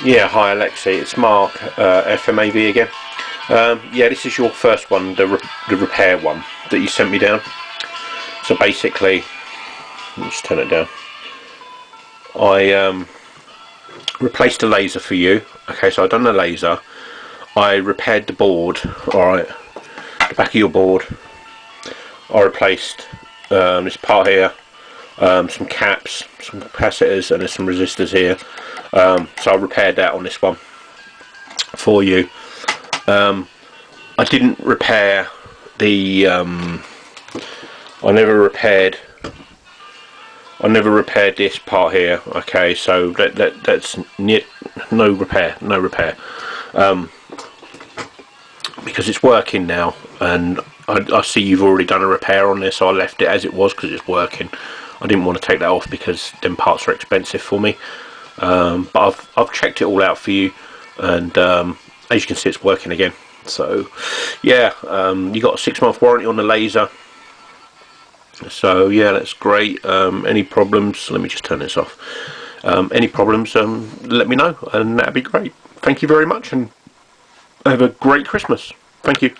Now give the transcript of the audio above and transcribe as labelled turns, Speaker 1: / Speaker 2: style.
Speaker 1: Yeah, hi Alexey, it's Mark, FMAV again. Yeah, this is your first one, the repair one that you sent me down. So basically, let me just turn it down. I replaced the laser for you. Okay, so I've done the laser. I repaired the board, alright, the back of your board. I replaced this part here, some caps, some capacitors, and there's some resistors here. So I repaired that on this one for you. I didn't repair the I never repaired this part here. Okay, so that's no repair because it's working now, and I see you've already done a repair on this, so I left it as it was because it's working. I didn't want to take that off because them parts are expensive for me, but I've checked it all out for you, and as you can see, it's working again. So yeah, you got a 6-month warranty on the laser, so yeah, that's great. Any problems, let me just turn this off. Any problems, let me know, and that'd be great. Thank you very much, and have a great Christmas. Thank you.